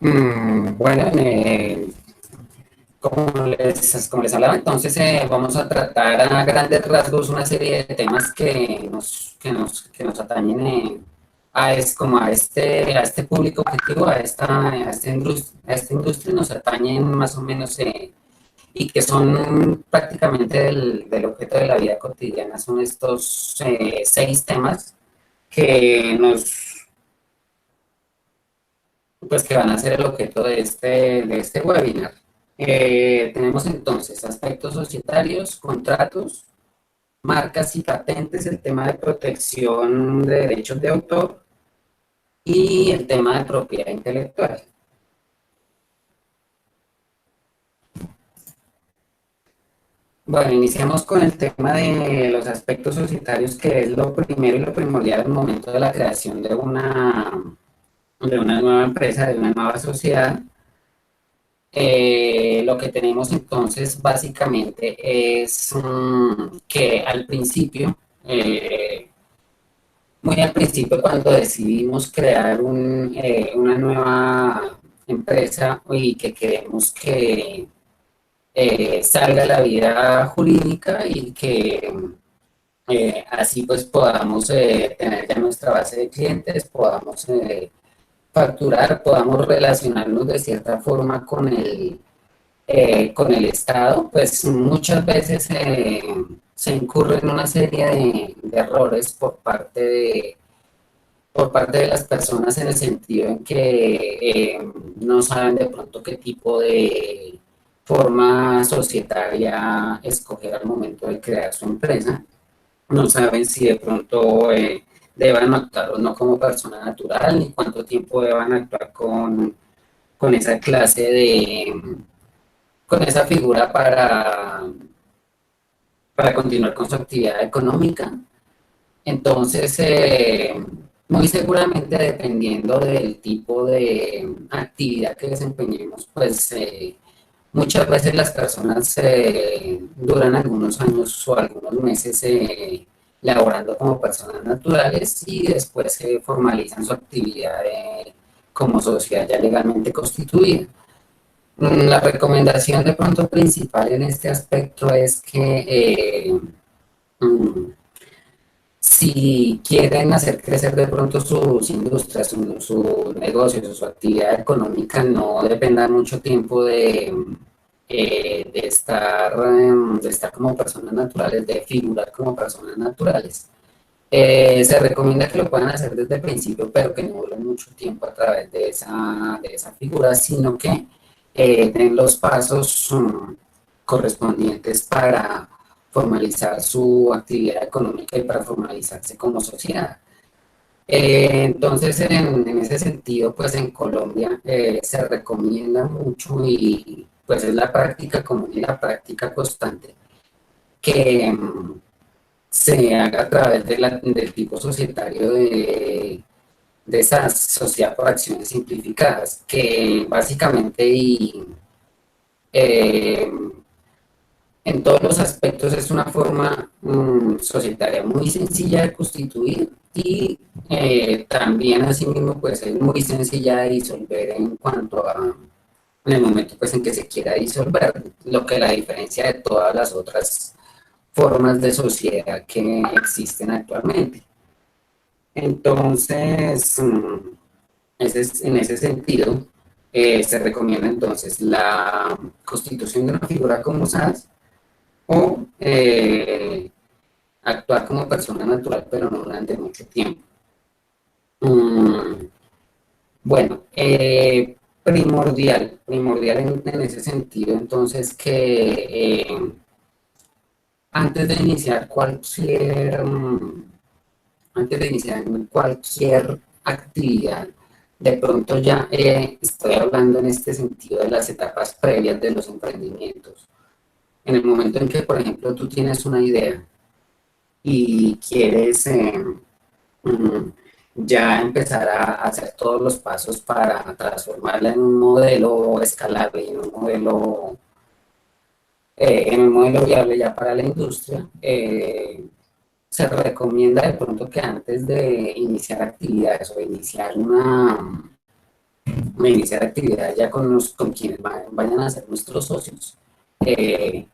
Bueno, como les hablaba, entonces vamos a tratar a grandes rasgos una serie de temas que nos atañen como a este público objetivo, a esta industria nos atañen más o menos y que son prácticamente del objeto de la vida cotidiana. Son estos 6 temas que que van a ser el objeto de este webinar. Tenemos entonces aspectos societarios, contratos, marcas y patentes, el tema de protección de derechos de autor y el tema de propiedad intelectual. Bueno, iniciamos con el tema de los aspectos societarios, que es lo primero y lo primordial al momento de la creación de una nueva empresa, de una nueva sociedad. Lo que tenemos entonces básicamente es que al principio, muy al principio, cuando decidimos crear una nueva empresa y que queremos que salga a la vida jurídica y que así pues podamos tener ya nuestra base de clientes, podamos facturar, podamos relacionarnos de cierta forma con el Estado, pues muchas veces se incurre en una serie de errores por parte de las personas, en el sentido en que no saben de pronto qué tipo de forma societaria escoger al momento de crear su empresa. No saben si de pronto deban actuar o no como persona natural, ni cuánto tiempo deban actuar con esa clase con esa figura para continuar con su actividad económica. Entonces, muy seguramente, dependiendo del tipo de actividad que desempeñemos, pues muchas veces las personas duran algunos años o algunos meses laborando como personas naturales y después se formalizan su actividad como sociedad ya legalmente constituida. La recomendación de pronto principal en este aspecto es que mm, si quieren hacer crecer de pronto sus industrias, sus negocios o su actividad económica, no dependan mucho tiempo de estar como personas naturales, de figurar como personas naturales. Se recomienda que lo puedan hacer desde el principio, pero que no duren mucho tiempo a través de esa figura, sino que den los pasos correspondientes para formalizar su actividad económica y para formalizarse como sociedad. Entonces, en ese sentido, pues en Colombia se recomienda mucho, y pues es la práctica común y la práctica constante, que se haga a través del tipo societario de esa sociedad por acciones simplificadas, que básicamente eh, en todos los aspectos es una forma societaria muy sencilla de constituir, y también asimismo pues es muy sencilla de disolver en el momento pues en que se quiera disolver, lo que la diferencia de todas las otras formas de sociedad que existen actualmente. Entonces, en ese sentido, se recomienda entonces la constitución de una figura como SAS, o actuar como persona natural, pero no durante mucho tiempo. Mm, bueno, primordial en ese sentido, entonces, que antes de iniciar cualquier actividad, de pronto ya estoy hablando en este sentido de las etapas previas de los emprendimientos. En el momento en que, por ejemplo, tú tienes una idea y quieres mm, ya empezar a hacer todos los pasos para transformarla en un modelo escalable, en un modelo viable ya para la industria. Se recomienda de pronto que antes de iniciar actividades o iniciar iniciar actividades ya con quienes vayan a ser nuestros socios, eh,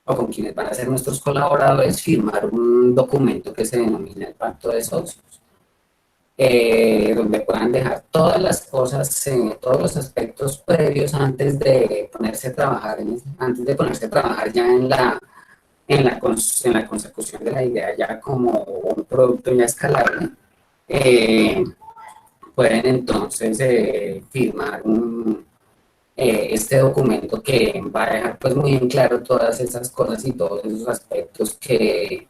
o con quienes van a ser nuestros colaboradores, firmar un documento que se denomina el pacto de socios, donde puedan dejar todas las cosas, todos los aspectos previos antes de ponerse a trabajar, antes de ponerse a trabajar ya en la consecución de la idea ya como un producto ya escalable. eh, Pueden entonces firmar este documento que va a dejar pues muy en claro todas esas cosas y todos esos aspectos que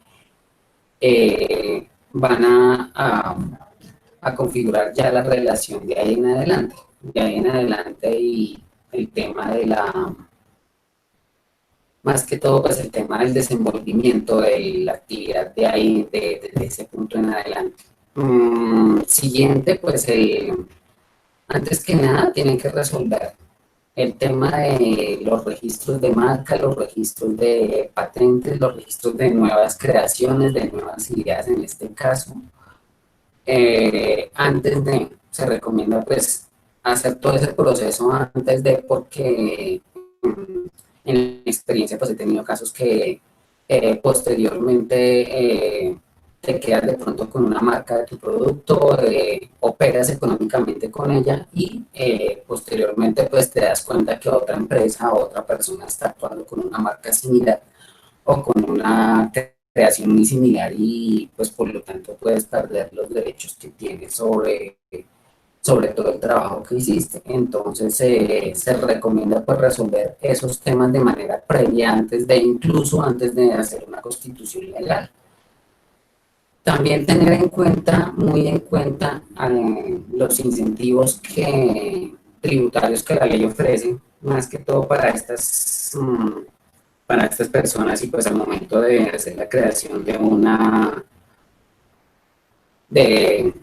van a configurar ya la relación de ahí en adelante. De ahí en adelante y el tema de más que todo pues el tema del desenvolvimiento de la actividad de ahí, de ese punto en adelante. Siguiente, pues antes que nada tienen que resolver el tema de los registros de marca, los registros de patentes, los registros de nuevas creaciones, de nuevas ideas en este caso. Se recomienda pues hacer todo ese proceso antes de, porque en la experiencia pues he tenido casos que posteriormente te quedas de pronto con una marca de tu producto, operas económicamente con ella y posteriormente pues te das cuenta que otra empresa o otra persona está actuando con una marca similar o con una creación muy similar y pues por lo tanto puedes perder los derechos que tienes sobre todo el trabajo que hiciste. Entonces se recomienda pues resolver esos temas de manera previa incluso antes de hacer una constitución legal. También tener en cuenta, muy en cuenta, los incentivos tributarios que la ley ofrece, más que todo para estas personas y pues al momento de hacer la creación de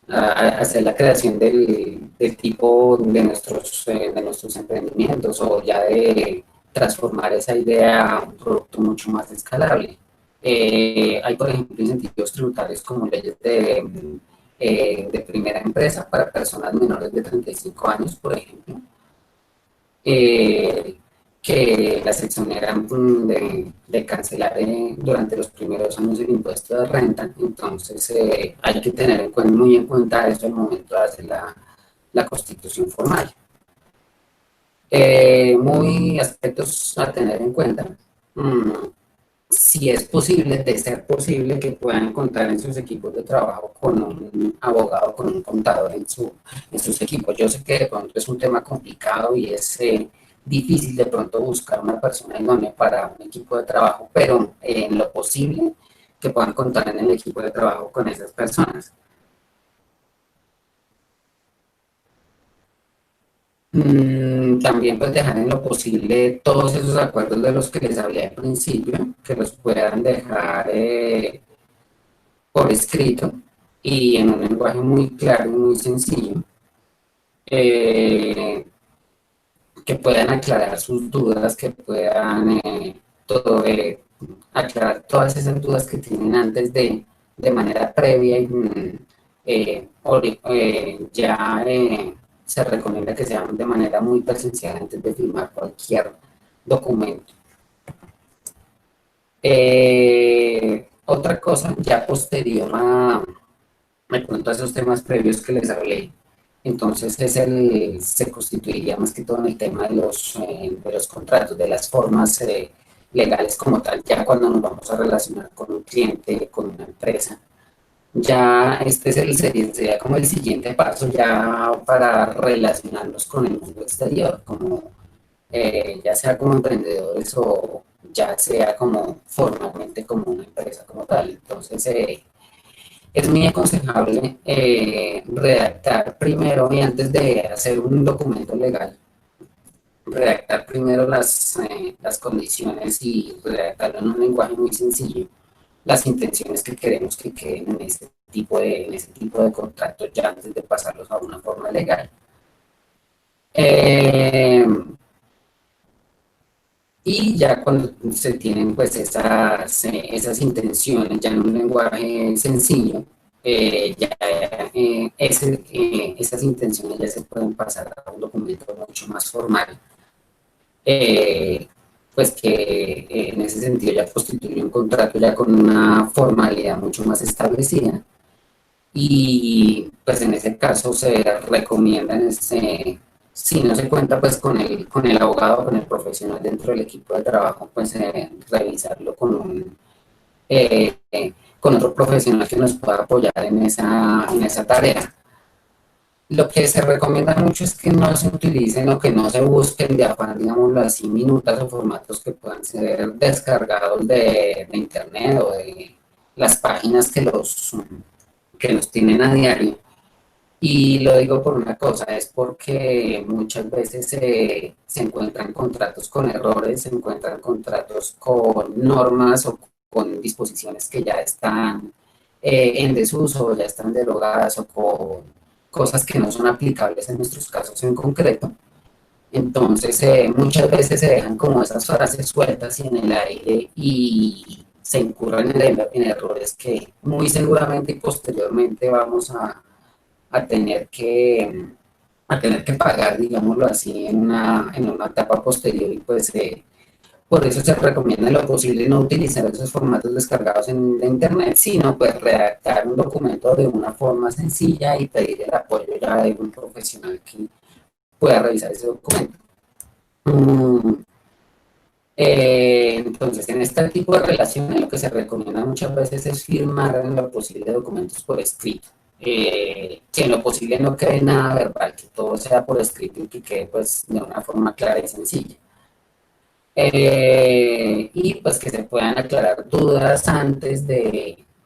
hacer la creación del tipo de nuestros emprendimientos o ya de transformar esa idea a un producto mucho más escalable. Hay, por ejemplo, incentivos tributarios como leyes de primera empresa para personas menores de 35 años, por ejemplo, eh, que las exoneran de cancelar durante los primeros años el impuesto de renta. Entonces hay que tener muy en cuenta eso al momento de hacer la constitución formal. Muy aspectos a tener en cuenta. Si es posible, de ser posible, que puedan contar en sus equipos de trabajo con un abogado, con un contador en sus equipos. Yo sé que de pronto es un tema complicado y es difícil de pronto buscar una persona idónea para un equipo de trabajo, pero en lo posible que puedan contar en el equipo de trabajo con esas personas. También pues dejar en lo posible todos esos acuerdos de los que les hablé al principio, que los puedan dejar por escrito y en un lenguaje muy claro y muy sencillo, eh, que puedan aclarar sus dudas, que puedan aclarar todas esas dudas que tienen antes de manera previa y ya se recomienda que sean de manera muy presencial antes de firmar cualquier documento. Otra cosa, ya posterior me cuento esos temas previos que les hablé. Entonces se constituiría más que todo en el tema de los contratos, de las formas legales como tal, ya cuando nos vamos a relacionar con un cliente, con una empresa. Ya este sería como el siguiente paso ya para relacionarnos con el mundo exterior, como ya sea como emprendedores o ya sea como formalmente como una empresa como tal. Entonces, es muy aconsejable redactar primero y antes de hacer un documento legal, redactar primero las condiciones y redactarlo en un lenguaje muy sencillo, las intenciones que queremos que queden en ese tipo de contratos ya antes de pasarlos a una forma legal. Eh, Y ya cuando se tienen pues esas intenciones ya en un lenguaje sencillo, ya esas intenciones ya se pueden pasar a un documento mucho más formal, eh, pues que en ese sentido ya constituye un contrato ya con una formalidad mucho más establecida. Y pues en ese caso se recomienda, si no se cuenta pues con el abogado, con el profesional dentro del equipo de trabajo, pues revisarlo eh, con otro profesional que nos pueda apoyar en esa tarea. Lo que se recomienda mucho es que no se utilicen o que no se busquen de afán, digámoslo así, minutas o formatos que puedan ser descargados de internet o de las páginas que los tienen a diario. Y lo digo por una cosa, es porque muchas veces se encuentran contratos con errores, se encuentran contratos con normas o con disposiciones que ya están en desuso, ya están derogadas o con cosas que no son aplicables en nuestros casos en concreto. Entonces, muchas veces se dejan como esas frases sueltas y en el aire y se incurren en errores que muy seguramente y posteriormente vamos a tener a tener que pagar, digámoslo así, en una etapa posterior y pues por eso se recomienda en lo posible no utilizar esos formatos descargados de internet, sino pues redactar un documento de una forma sencilla y pedir el apoyo ya de un profesional que pueda revisar ese documento. Mm, entonces, en este tipo de relaciones lo que se recomienda muchas veces es firmar en lo posible documentos por escrito. Que en lo posible no quede nada verbal, que todo sea por escrito y que quede pues de una forma clara y sencilla. Y pues que se puedan aclarar dudas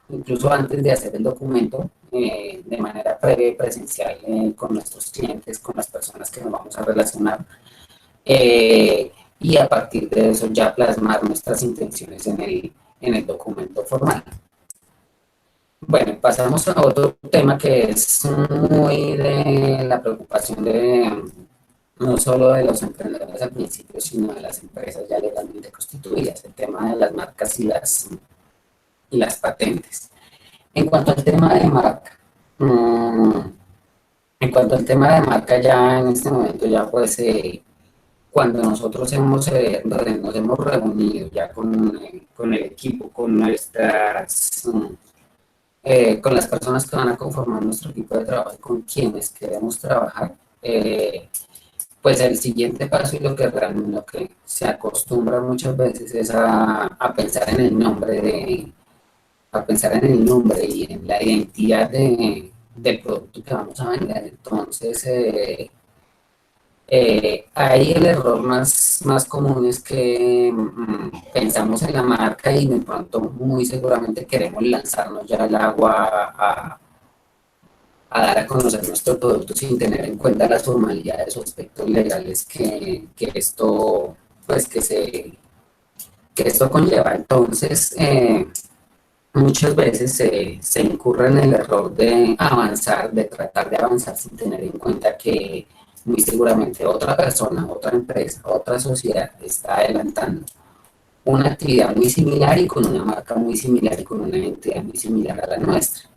incluso antes de hacer el documento, de manera previa y presencial con nuestros clientes, con las personas que nos vamos a relacionar, y a partir de eso ya plasmar nuestras intenciones en el documento formal. Bueno, pasamos a otro tema que es muy de la preocupación de no solo de los emprendedores al principio, sino de las empresas ya legalmente constituidas, el tema de las marcas y las patentes. En cuanto al tema de marca, mmm, en cuanto al tema de marca, ya en este momento ya pues cuando nosotros nos hemos reunido ya con el equipo, con las personas que van a conformar nuestro equipo de trabajo y con quienes queremos trabajar, pues el siguiente paso y lo que realmente lo que se acostumbra muchas veces es a pensar en el nombre a pensar en el nombre y en la identidad del producto que vamos a vender. Entonces, ahí el error más común es que pensamos en la marca y de pronto muy seguramente queremos lanzarnos ya al agua a dar a conocer nuestro producto sin tener en cuenta las formalidades o aspectos legales pues que esto conlleva. Entonces, muchas veces se incurre en el error de avanzar, de tratar de avanzar sin tener en cuenta que muy seguramente otra persona, otra empresa, otra sociedad está adelantando una actividad muy similar y con una marca muy similar y con una identidad muy similar a la nuestra.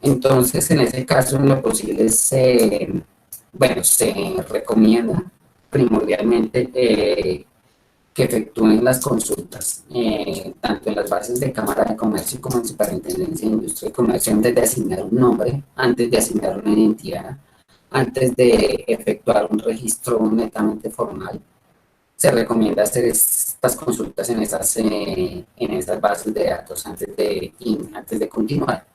Entonces, en ese caso, en lo posible, se recomienda primordialmente que efectúen las consultas, tanto en las bases de Cámara de Comercio como en Superintendencia de Industria y Comercio, antes de asignar un nombre, antes de asignar una identidad, antes de efectuar un registro netamente formal. Se recomienda hacer estas consultas en esas bases de datos antes de continuar,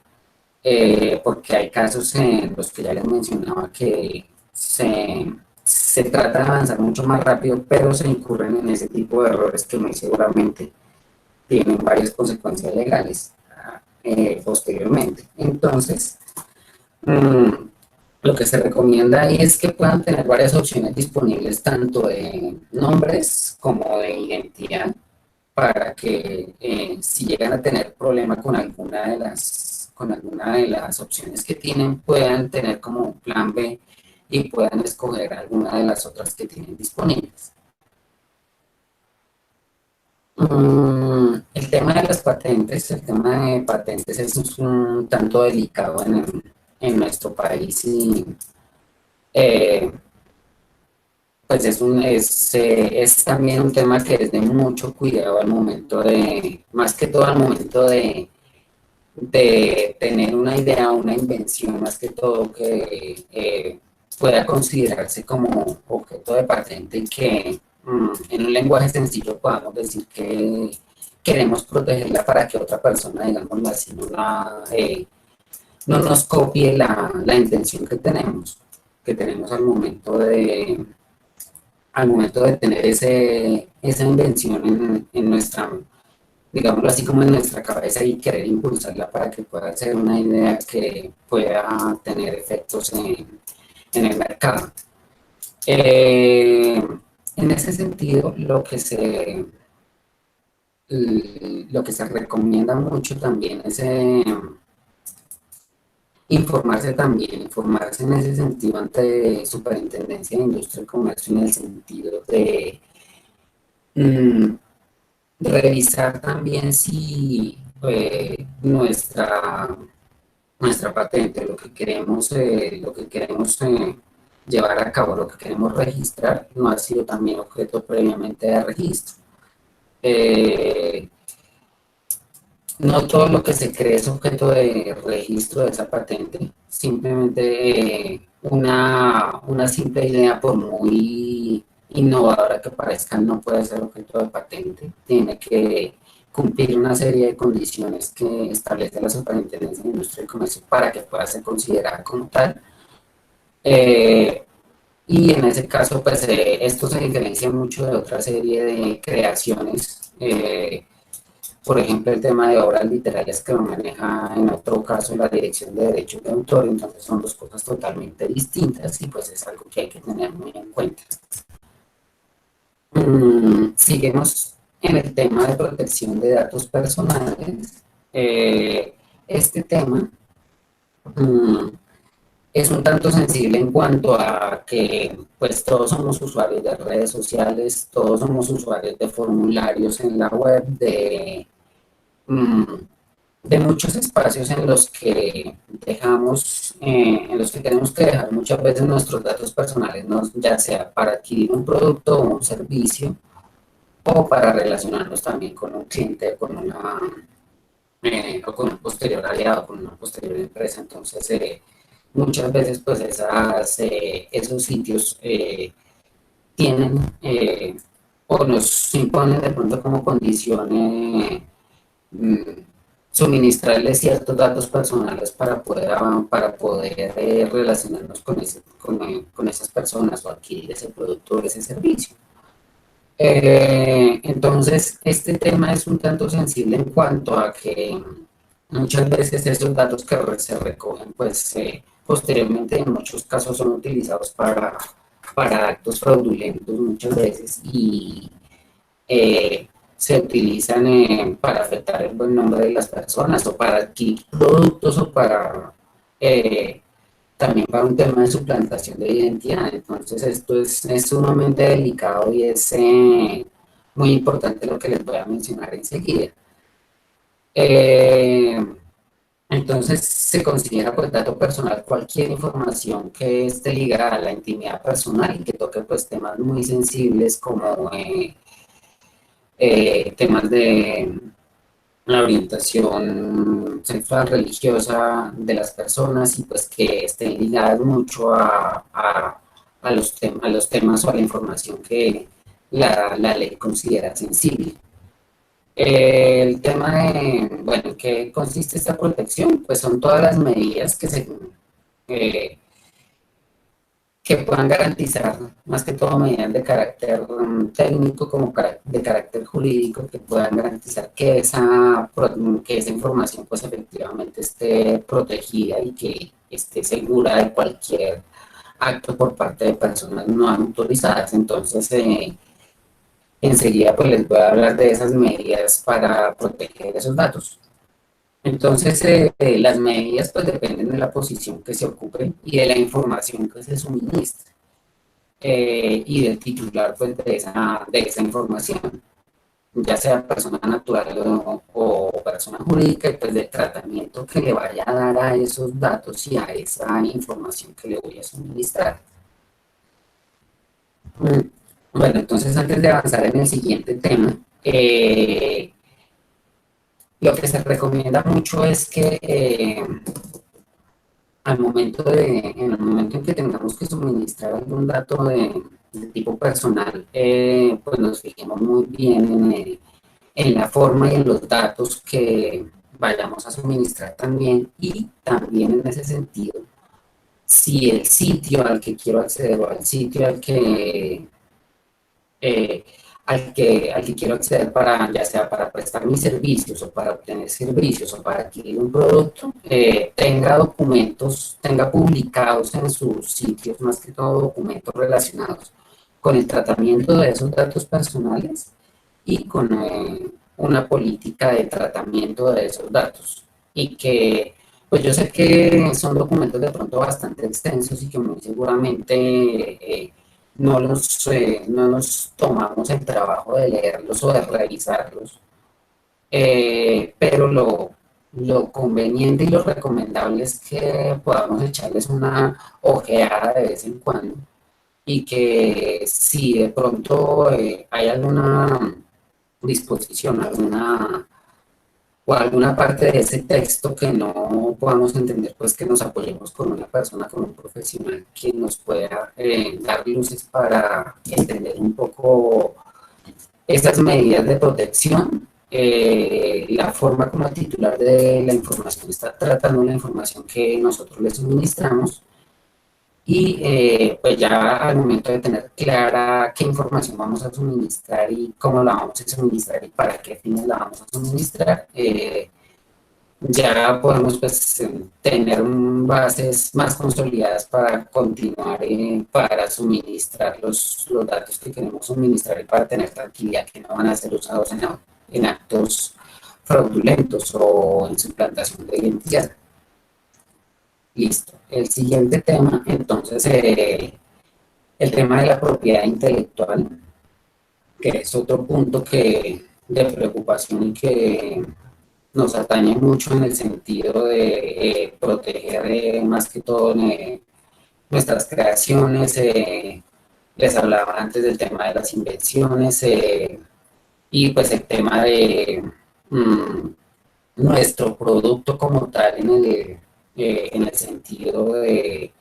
porque hay casos en los que ya les mencionaba que se trata de avanzar mucho más rápido, pero se incurren en ese tipo de errores que muy seguramente tienen varias consecuencias legales posteriormente. Entonces, mmm, lo que se recomienda ahí es que puedan tener varias opciones disponibles, tanto de nombres como de identidad, para que si llegan a tener problema con alguna de las opciones que tienen, puedan tener como un plan B y puedan escoger alguna de las otras que tienen disponibles. el tema de patentes es un tanto delicado en nuestro país y eh, pues es también un tema que es de mucho cuidado al momento más que todo al momento de tener una idea, una invención, más que todo que pueda considerarse como objeto de patente y que en un lenguaje sencillo podamos decir que queremos protegerla para que otra persona, digamos así, no nos copie la intención que tenemos al momento de tener esa invención en nuestra, digámoslo así, como en nuestra cabeza y querer impulsarla para que pueda ser una idea que pueda tener efectos en el mercado. Eh, en ese sentido, lo que se recomienda mucho también es informarse también, informarse en ese sentido ante Superintendencia de Industria y Comercio en el sentido mm, revisar también si nuestra patente, lo que queremos llevar a cabo, lo que queremos registrar, no ha sido también objeto previamente de registro. Eh, no todo lo que se cree es objeto de registro de esa patente, simplemente una simple idea, por muy innovadora que parezca, no puede ser objeto de patente, tiene que cumplir una serie de condiciones que establece la Superintendencia de Industria y Comercio para que pueda ser considerada como tal. Eh, y en ese caso, pues esto se diferencia mucho de otra serie de creaciones. Por ejemplo, el tema de obras literarias que lo maneja en otro caso la Dirección de Derechos de Autor, entonces son dos cosas totalmente distintas y pues es algo que hay que tener muy en cuenta. Seguimos en el tema de protección de datos personales. Este tema mm, es un tanto sensible en cuanto a que pues todos somos usuarios de redes sociales, todos somos usuarios de formularios en la web, mm, de muchos espacios en los que en los que tenemos que dejar muchas veces nuestros datos personales, ¿no? Ya sea para adquirir un producto o un servicio, o para relacionarnos también con un cliente, o con un posterior aliado, con una posterior empresa. Entonces, muchas veces, pues, esos sitios tienen o nos imponen de pronto como condición mm, suministrarles ciertos datos personales para poder relacionarnos con esas personas o adquirir ese producto o ese servicio. Entonces, este tema es un tanto sensible en cuanto a que muchas veces esos datos que se recogen, pues posteriormente en muchos casos son utilizados para actos fraudulentos muchas veces y eh, se utilizan para afectar el buen nombre de las personas o para adquirir productos o eh, también para un tema de suplantación de identidad. Entonces esto es sumamente delicado y es muy importante lo que les voy a mencionar enseguida. Eh, entonces se considera pues dato personal cualquier información que esté ligada a la intimidad personal y que toque pues temas muy sensibles como temas de la orientación sexual, religiosa de las personas y pues que estén ligadas mucho a los temas o a la información que la ley considera sensible. El tema de, bueno, ¿en qué consiste esta protección? Pues son todas las medidas eh, que puedan garantizar, más que todo medidas de carácter técnico como de carácter jurídico, que puedan garantizar que esa información pues efectivamente esté protegida y que esté segura de cualquier acto por parte de personas no autorizadas. Entonces, enseguida pues les voy a hablar de esas medidas para proteger esos datos. Entonces, las medidas pues dependen de la posición que se ocupe y de la información que se suministre y del titular pues, de esa información. ya sea persona natural o persona jurídica, y pues del tratamiento que le vaya a dar a esos datos y a esa información que le voy a suministrar. Mm, Bueno, entonces antes de avanzar en el siguiente tema, lo que se recomienda mucho es que en el momento en que tengamos que suministrar algún dato de tipo personal, pues nos fijemos muy bien en la forma y en los datos que vayamos a suministrar también, y también en ese sentido, si el sitio al que quiero acceder o al sitio eh, al que quiero acceder para, ya sea para prestar mis servicios o para obtener servicios o para adquirir un producto, tenga documentos, tenga publicados en sus sitios, más que todo documentos relacionados con el tratamiento de esos datos personales y con una política de tratamiento de esos datos. Y que, pues yo sé que son documentos de pronto bastante extensos y que muy seguramente no nos tomamos el trabajo de leerlos o de revisarlos, pero lo conveniente y lo recomendable es que podamos echarles una ojeada de vez en cuando, y que si de pronto hay alguna disposición, o alguna parte de ese texto que no podamos entender, pues que nos apoyemos con una persona, con un profesional que nos pueda dar luces para entender un poco esas medidas de protección, la forma como el titular de la información está tratando la información que nosotros le suministramos, y pues ya al momento de tener clara qué información vamos a suministrar y cómo la vamos a suministrar y para qué fines la vamos a suministrar, ya podemos pues tener bases más consolidadas para continuar, para suministrar los datos que queremos suministrar y para tener tranquilidad que no van a ser usados en actos fraudulentos o en suplantación de identidad. Listo. El siguiente tema, entonces, el tema de la propiedad intelectual, que es otro punto de preocupación y que nos atañe mucho en el sentido de proteger más que todo nuestras creaciones. Les hablaba antes del tema de las invenciones, y pues el tema de mm, nuestro producto como tal en el sentido de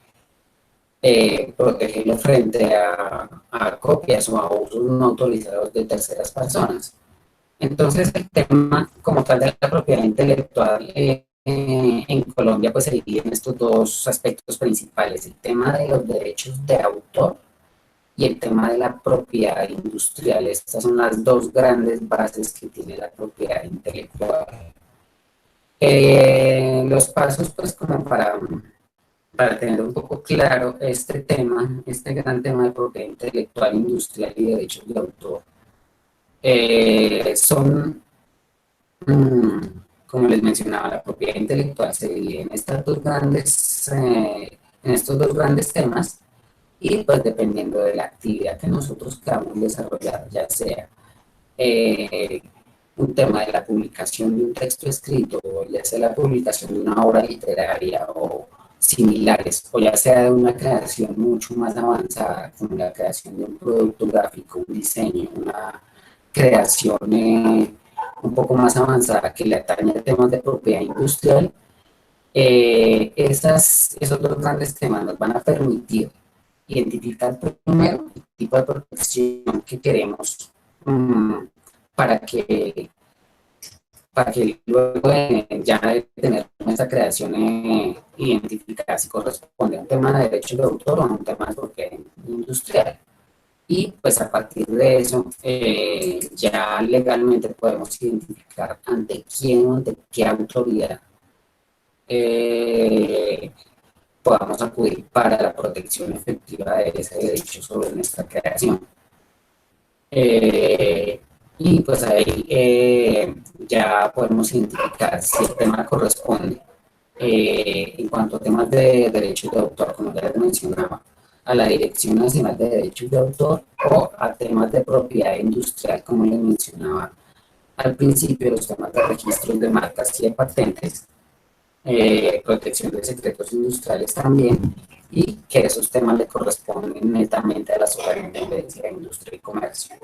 protegerlo frente a copias o a usos no autorizados de terceras personas. Entonces, el tema como tal de la propiedad intelectual en Colombia pues se divide en estos dos aspectos principales: el tema de los derechos de autor y el tema de la propiedad industrial. Estas son las dos grandes bases que tiene la propiedad intelectual. Los pasos, pues, como para tener un poco claro este tema, este gran tema de propiedad intelectual, industrial y derechos de autor, son, mm, como les mencionaba, la propiedad intelectual se divide en estos dos grandes temas, y pues dependiendo de la actividad que nosotros queramos desarrollar, ya sea eh, un tema de la publicación de un texto escrito, o ya sea la publicación de una obra literaria o similares, o ya sea de una creación mucho más avanzada, como la creación de un producto gráfico, un diseño, una creación un poco más avanzada que le atañe a temas de propiedad industrial. Esos dos grandes temas nos van a permitir identificar primero el tipo de protección que queremos, mm, para que, para que luego ya de tener esta creación identificada si corresponde a un tema de derechos de autor o a un tema de propiedad industrial. Y pues a partir de eso, ya legalmente podemos identificar ante quién o ante qué autoridad eh, podamos acudir para la protección efectiva de ese derecho sobre nuestra creación. Eh, y pues ahí ya podemos identificar si el tema corresponde, en cuanto a temas de derechos de autor, como ya les mencionaba, a la Dirección Nacional de Derechos de Autor, o a temas de propiedad industrial, como les mencionaba, al principio los temas de registros de marcas y de patentes, protección de secretos industriales también, y que esos temas le corresponden netamente a la Superintendencia de Industria y Comercio.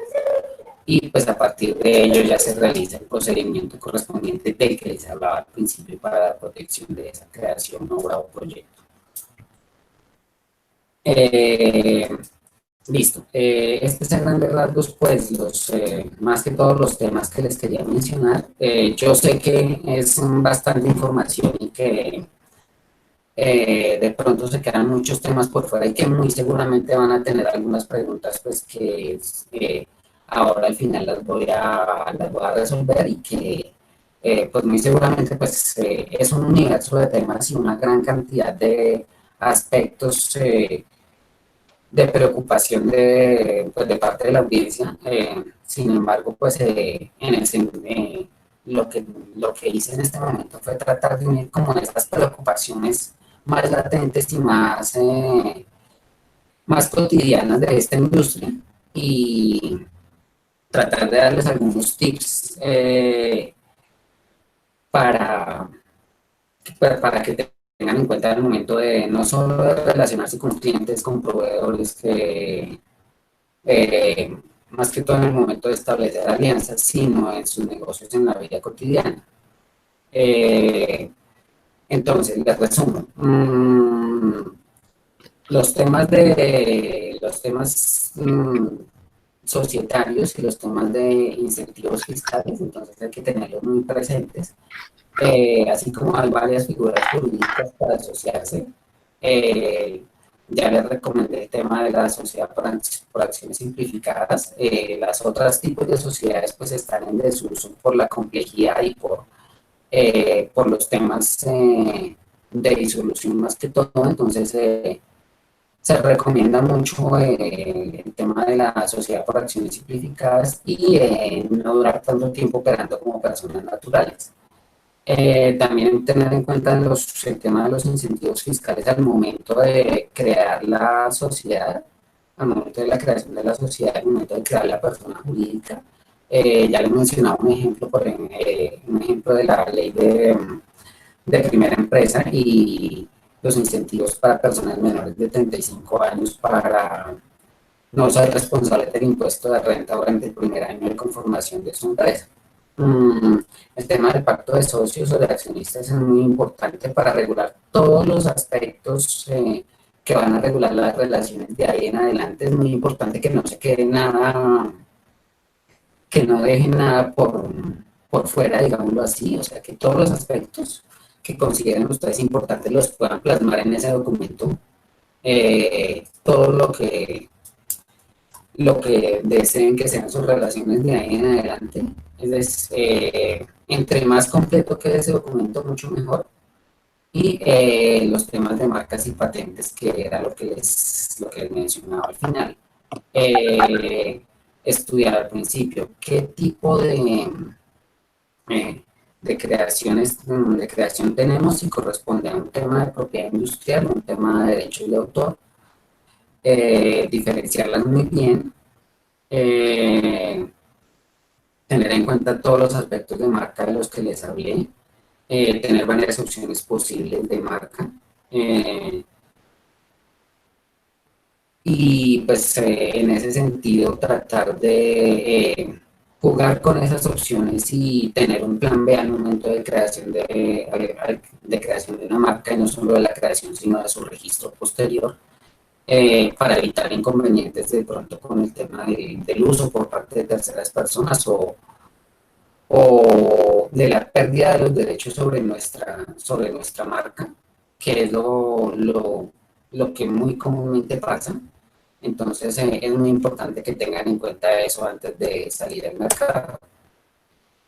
Y pues a partir de ello ya se realiza el procedimiento correspondiente del que les hablaba al principio para la protección de esa creación, obra o proyecto. Eh, Listo. Este es a grandes rasgos, pues, más que todos los temas que les quería mencionar. Yo sé que es bastante información y que de pronto se quedan muchos temas por fuera y que muy seguramente van a tener algunas preguntas, pues, que ahora al final las voy a resolver y que, pues, muy seguramente, pues, es un universo de temas y una gran cantidad de aspectos de preocupación pues, de parte de la audiencia. Sin embargo, pues lo que hice en este momento fue tratar de unir como esas preocupaciones más latentes y más cotidianas de esta industria y tratar de darles algunos tips para, para que tengan en cuenta en el momento de no solo de relacionarse con clientes, con proveedores, eh, más que todo en el momento de establecer alianzas, sino en sus negocios en la vida cotidiana. Eh, entonces, les resumo. Los temas societarios y los temas de incentivos fiscales, entonces hay que tenerlos muy presentes. Así como hay varias figuras jurídicas para asociarse. Eh, ya les recomendé el tema de la sociedad por acciones simplificadas. Las otras tipos de sociedades pues están en desuso por la complejidad y por los temas de disolución más que todo. Entonces se recomienda mucho el tema de la sociedad por acciones simplificadas y no durar tanto tiempo operando como personas naturales. También tener en cuenta el tema de los incentivos fiscales al momento de crear la sociedad, al momento de la creación de la sociedad, al momento de crear la persona jurídica. Ya le mencionaba un ejemplo, un ejemplo de la ley de primera empresa y los incentivos para personas menores de 35 años para no ser responsables del impuesto de renta durante el primer año de conformación de su empresa. Mm, el tema del pacto de socios o de accionistas es muy importante para regular todos los aspectos que van a regular las relaciones de ahí en adelante. Es muy importante que no se quede nada, que no dejen nada por fuera, digámoslo así, o sea, que todos los aspectos que consideren ustedes importantes los puedan plasmar en ese documento. Todo lo que deseen que sean sus relaciones de ahí en adelante. Entre más completo quede ese documento, mucho mejor. Y los temas de marcas y patentes, que era lo que les mencionaba al final. Eh, Estudiar al principio qué tipo eh, de creación tenemos, si corresponde a un tema de propiedad industrial, un tema de derechos de autor, diferenciarlas muy bien, eh, tener en cuenta todos los aspectos de marca de los que les hablé, tener varias opciones posibles de marca. eh, y pues en ese sentido tratar de jugar con esas opciones y tener un plan B al momento de creación de una marca y no solo de la creación sino de su registro posterior, para evitar inconvenientes de pronto con el tema del uso por parte de terceras personas o de la pérdida de los derechos sobre nuestra marca, que es lo que muy comúnmente pasa. Entonces es muy importante que tengan en cuenta eso antes de salir al mercado.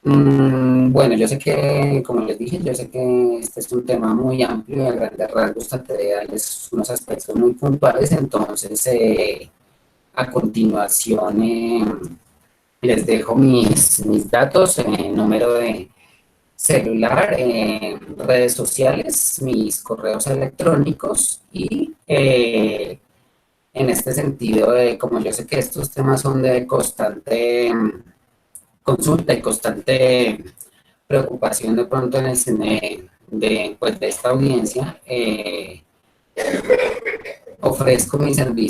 Bueno, yo sé que, como les dije, yo sé que este es un tema muy amplio y a grandes rasgos traté de darles unos aspectos muy puntuales, entonces a continuación les dejo mis datos, número de celular, redes sociales, mis correos electrónicos y en este sentido, como yo sé que estos temas son de constante consulta y constante preocupación de pronto en el cine de, pues, de esta audiencia, ofrezco mi servicio